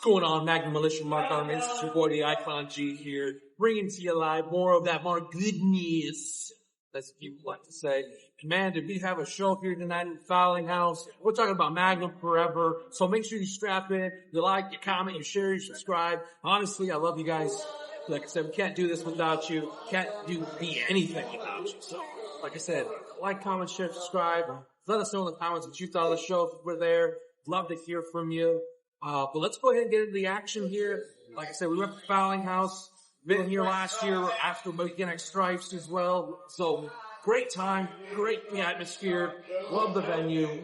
going on, Magnum Militia Mark Armin? It's your boy, the Icon G here, bringing to you live more of that more goodness, as people like to say. And man, did we have a show here tonight in the Fouling House. We're talking about Magnum Forever, so make sure you strap in, you like, you comment, you share, you subscribe. Honestly, I love you guys. Like I said, we can't do this without you. Can't be anything without you. So, like I said, like, comment, share, subscribe. Let us know in the comments what you thought of the show if we're there. Love to hear from you. But let's go ahead and get into the action here. Like I said, we went to Fouling House. Been here last year after beginning Stripes as well. So great time, great atmosphere. Love the venue.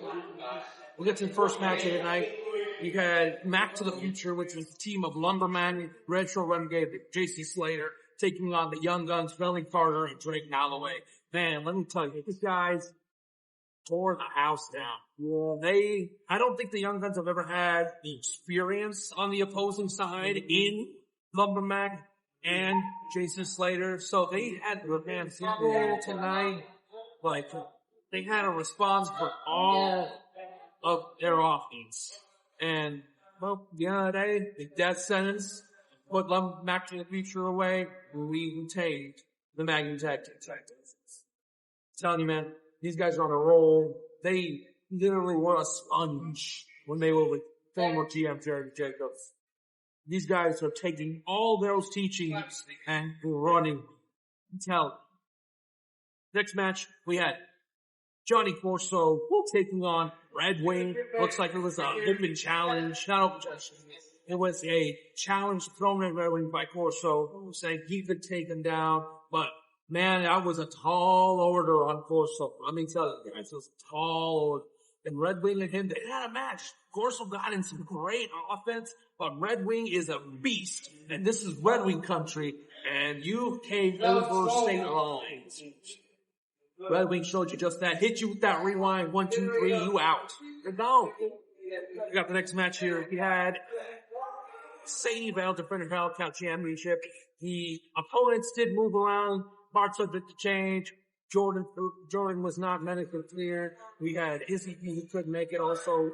We'll get to the first match of the night. You had Mac to the Future, which was the team of Lumberman, Retro Renegade, JC Slater, taking on the Young Guns, Melly Carter, and Drake Nalloway. Man, let me tell you, these guys tore the house down. Yeah. I don't think the Young Guns have ever had the experience on the opposing side in Lumberman and Jason Slater. So they had their hands full tonight. Like, they had a response for all of their offense. And, well, the end of the day, the death sentence put Mac to the Future away. We retained the Magnum Tag Team titles. I'm telling you, man, these guys are on a roll. They literally were a sponge when they were with former GM Jerry Jacobs. These guys are taking all those teachings and running. I'm telling you. Next match, we had Johnny Corso taking on Red Wing. Looks like it was an open challenge. Not open challenge. It was a challenge thrown at Red Wing by Corso, saying he could take him down. But, man, that was a tall order on Corso. Let me tell you guys, it was a tall order. And Red Wing and him, they had a match. Corso got in some great offense, but Red Wing is a beast. And this is Red Wing country, and you came over state lines. Red Wing showed you just that. Hit you with that rewind. 1, 2, 3, you out. You're gone. We got the next match here. We had Sadie Bell defending the Hell Count Championship. The opponents did move around. Bart subject to change. Jordan was not medically cleared. We had Izzy who couldn't make it also.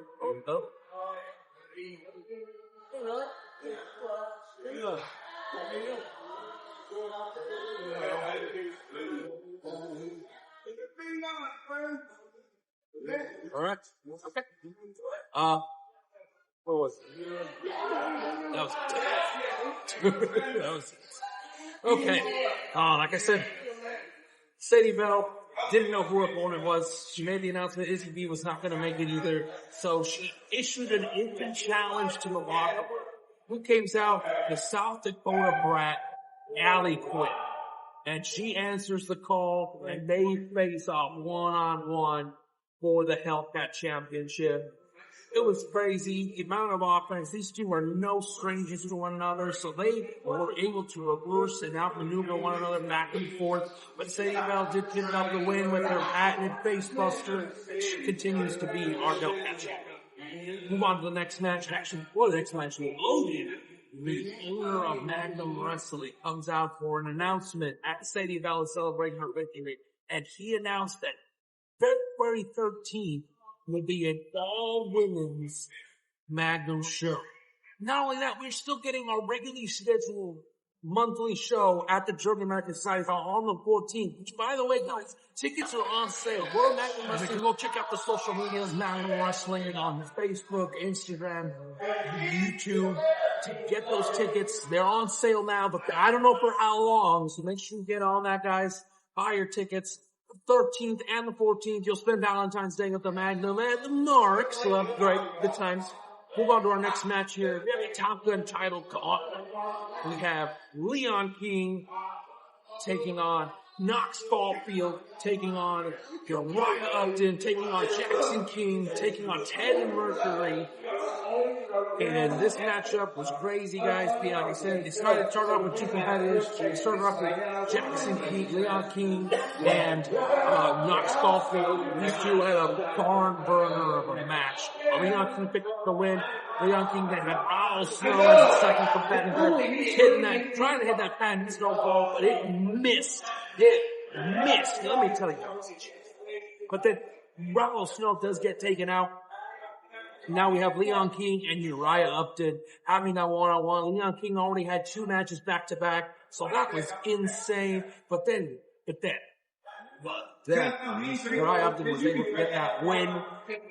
Alright. Okay. What was it? That was it. Okay. Like I said, Sadie Bell didn't know who her opponent was. She made the announcement Izzy B was not going to make it either. So she issued an infant challenge to Milwaukee. Who came out? The South Dakota brat, Allie Quinn. And she answers the call, and they face off one-on-one for the Hellcat Championship. It was crazy. The amount of offense. These two are no strangers to one another, so they were able to reverse and outmaneuver one another back and forth. But Sadie Bell did pick up the win with her patented face buster. She continues to be our Hellcat champion. Move on to the next match. Actually, before the next match, Logan, the owner of Magnum Wrestling, comes out for an announcement at Sadie Bell to celebrate her victory. And he announced that February 13th will be an all-women's Magnum show. Not only that, we're still getting our regularly scheduled monthly show at the German American Society on the 14th, which, by the way, guys, tickets are on sale. Go to Magnum Wrestling. Go check out the social medias, Magnum Wrestling on Facebook, Instagram, YouTube. To get those tickets, they're on sale now, but I don't know for how long, so make sure you get on that, guys. Buy your tickets. 13th and the 14th, you'll spend Valentine's Day at the Magnum and the Mark. So we'll have great good times. Move on to our next match here. We have a Top Gun title gauntlet. We have Leon King taking on Knox Caulfield, taking on Uriah Upton, taking on Jackson King, taking on Ted Mercury. And this matchup was crazy, guys. Like I said, they started off with two competitors. They started off with Jackson King, Leon King, and Knox Caulfield. These two had a barn burner of a match. Leon King picked up the win. Leon King then had Ronald Snow as the second competitor, trying to hit that patent snowball, but it missed. Let me tell you. But then Ronald Snow does get taken out. Now we have Leon King and Uriah Upton having that one-on-one. Leon King already had 2 matches back-to-back, so that was insane. But then, Uriah Upton was able to get that win,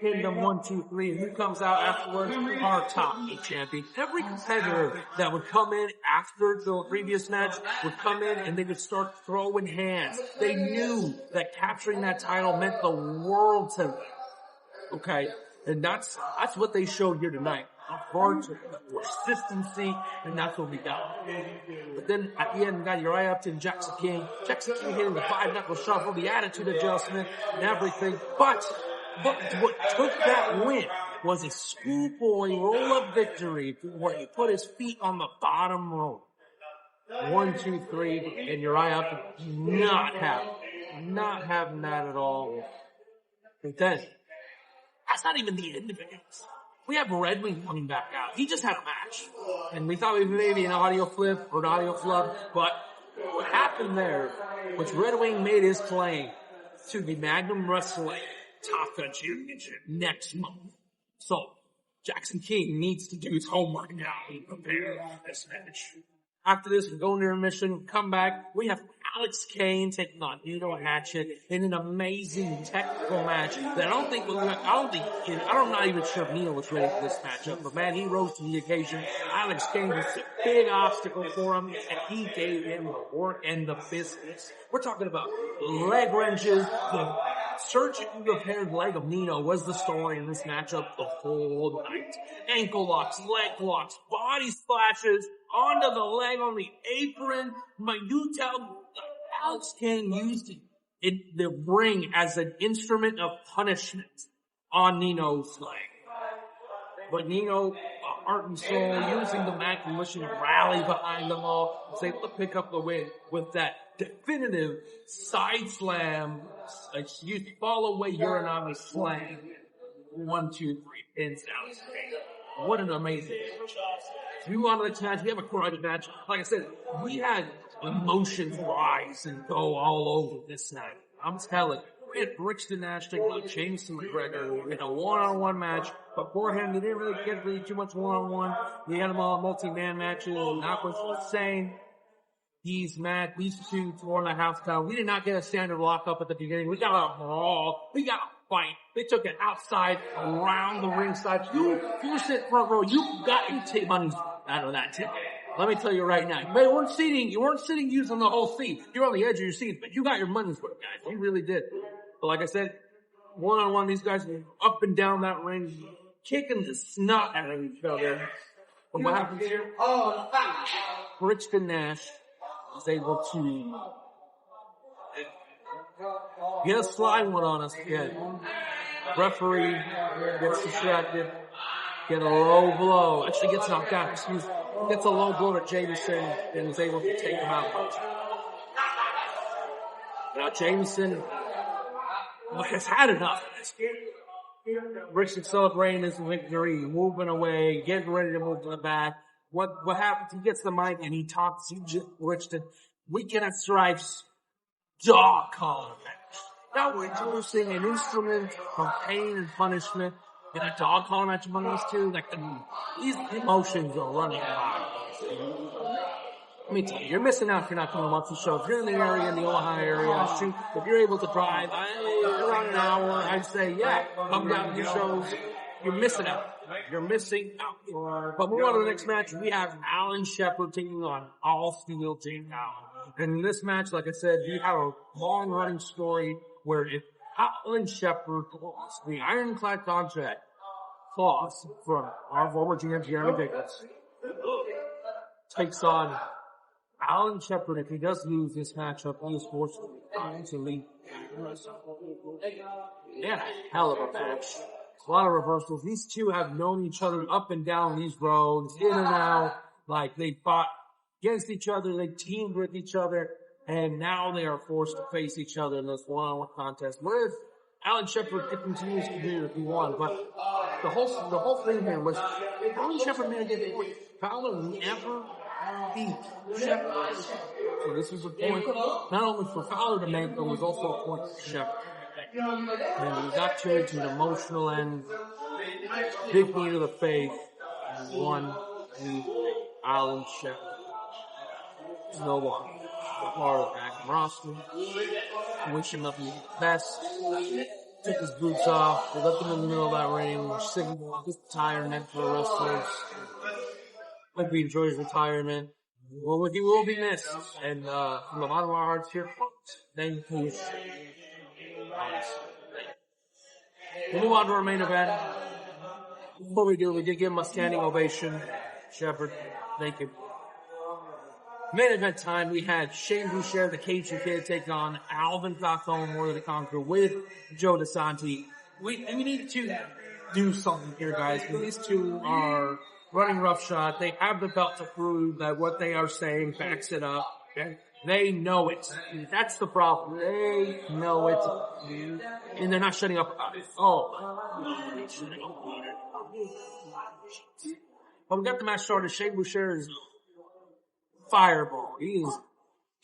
pinned him 1, 2, 3, and who comes out afterwards? Our top 8 champion. Every competitor that would come in after the previous match would come in and they would start throwing hands. They knew that capturing that title meant the world to them. Okay? And that's what they showed here tonight. Heart, consistency, and that's what we got. But then at the end, we got Uriah Upton, Jackson King. Jackson King hitting the 5-knuckle shuffle, the attitude adjustment, and everything. But what took that win was a schoolboy roll-up victory where he put his feet on the bottom rope. 1, 2, 3, and Uriah Upton not having that at all. But then, that's not even the end of it. We have Red Wing coming back out. He just had a match. And we thought it was maybe an audio flip or an audio flub. But what happened there was Red Wing made his claim to the Magnum Wrestling Top Gun Championship next month. So, Jackson King needs to do his homework now and prepare this match. After this, we go into intermission, come back. We have Alex Kane taking on Nino Hatchet in an amazing technical match that I'm not even sure if Nino was ready for this matchup, but man, he rose to the occasion. Alex Kane was a big obstacle for him, and he gave him the work and the business. We're talking about leg wrenches. The surgically repaired leg of Nino was the story in this matchup the whole night. Ankle locks, leg locks, body splashes onto the leg on the apron. You tell Alex Kane used the ring as an instrument of punishment on Nino's leg. But Nino, heart and soul, using the Magnum Wrestling rally behind them all, was able to pick up the win with that definitive side slam, fall away Uranami slam. 1, 2, 3, pins Alex Kane. What an amazing match. We won the match. We have a crowded match. Like I said, we had emotions rise and go all over this night. I'm telling you. We had Brixton Nash taking on Jameson McGregor in a one-on-one match. Beforehand, they didn't really get too much one-on-one. We had them all multi-man matches, and that was insane. These two tore the house down. We did not get a standard lockup at the beginning. We got a brawl. We got a fight. They took it outside, around the ringside. If you sit front row, you got to take money out of that tip. Let me tell you right now. You weren't sitting using the whole seat. You're on the edge of your seat, but you got your money's worth, guys. You really did. But like I said, one-on-one, these guys were up and down that ring, kicking the snot out of each other. But what happens here? Brixton Nash is able to get a slide one on us again. Referee gets distracted, get a low blow, actually gets knocked out, gets a low blow to Jameson and is able to take him out. Now Jameson has had enough of this. Brixton celebrating his victory, moving away, getting ready to move to the back. What happens? He gets the mic and he talks to Brixton. We can have Stripes dog collar match. Now we're introducing an instrument of pain and punishment in a dog collar match among these two. Like these emotions are running high. Let me tell you, you're missing out if you're not coming to watch the show. If you're in the area, in the Omaha area, if you're able to drive around an hour, I'd say, yeah, come down to the shows. You're missing out. You're missing out. But moving on to the next match, we have Alan Shepard taking on All Steel Jake Allen. And in this match, like I said, we have a long-running story where if Alan Shepard lost the ironclad contract clause from our former GM, Jeremy Jacobs, takes on Alan Shepard. If he does lose this matchup, he is forced to leave. Yeah, hell of a match. A lot of reversals. These two have known each other up and down these roads, in and out. Like, they fought against each other, they teamed with each other, and now they are forced to face each other in this one-on-one contest. What if Alan Shepard continues to do if he won? But the whole thing here was Alan Shepard made a good point. Fowler never beat Shepard. So this was a point not only for Fowler to make, but it was also a point for Shepard. And we got to an emotional end. big knee to the face, and 1, 2, Island Chef. He's no longer part of Magnum Wrestling. Wish him nothing but the best. Took his boots off. They left him in the middle of that ring. Signal his retirement for the wrestlers. Hope he enjoys his retirement. Well, he will be missed. And from the bottom of our hearts here, thank you. We'll move on to our main event. Before we do, we did give him a standing ovation. Shepard, thank you. Main event time, we had Shane Boucher, the Cajun Kid, take on Alvin Falcone, More Than a Conqueror, with Joe DeSanti. We need to do something here, guys, because these two are running roughshod. They have the belt to prove that what they are saying backs it up. Okay? They know it. That's the problem. They know it. And they're not shutting up about it. But we got the match started. Shane Boucher is fireball. He is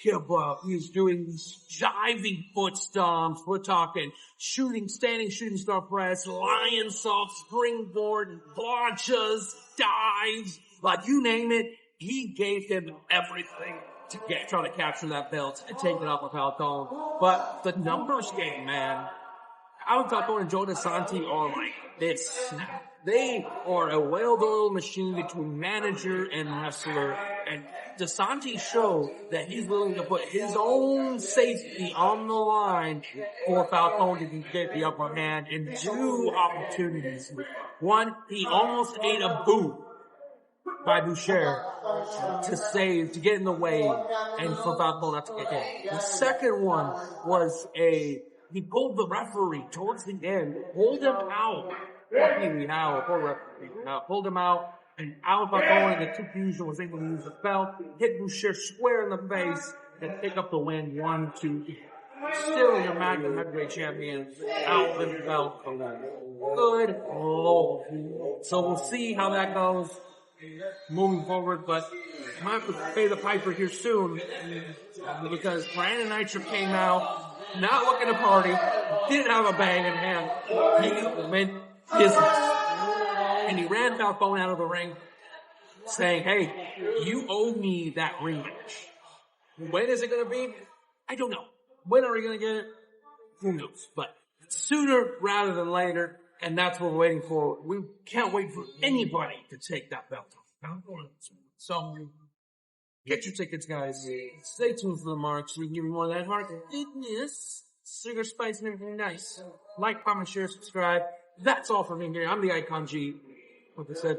kebab. He's doing these jiving foot stomps. We're talking standing shooting star press, lion salt, springboard, planchas, dives, like you name it. He gave him everything to try to capture that belt and take it off of Falcone. But the numbers game, man. Alvin Falcone and Joe DeSanti are like this. They are a well-oiled machine between manager and wrestler. And DeSanti showed that he's willing to put his own safety on the line for Falcone to get the upper hand in 2 opportunities. One, he almost ate a boot by Boucher to get in the way and for Falcone not to get hit. The second one was he pulled the referee towards the end, pulled him out. Pulled him out, and Alvin Falcone in the confusion was able to use the belt, hit Boucher square in the face, and pick up the win 1-2. Still your Magnum Heavyweight Champion, Alvin Falcone. Good Lord. So we'll see how that goes moving forward, but I might have to pay the piper here soon, because Brandon Nitro came out, not looking to party, didn't have a bang in hand. He went business. And he ran Falcone out of the ring saying, hey, you owe me that rematch. When is it going to be? I don't know. When are we going to get it? Who knows? But sooner rather than later, and that's what we're waiting for. We can't wait for anybody to take that belt off. So get your tickets, guys. Stay tuned for the marks. We can give you more of that heart goodness, sugar, spice, and everything nice. Like, comment, share, subscribe. That's all for me here. I'm the Icon G. Like I said,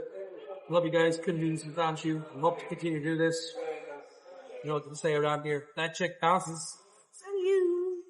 love you guys. Couldn't do this without you. I hope to continue to do this. You know what to say around here. That chick bounces. See you.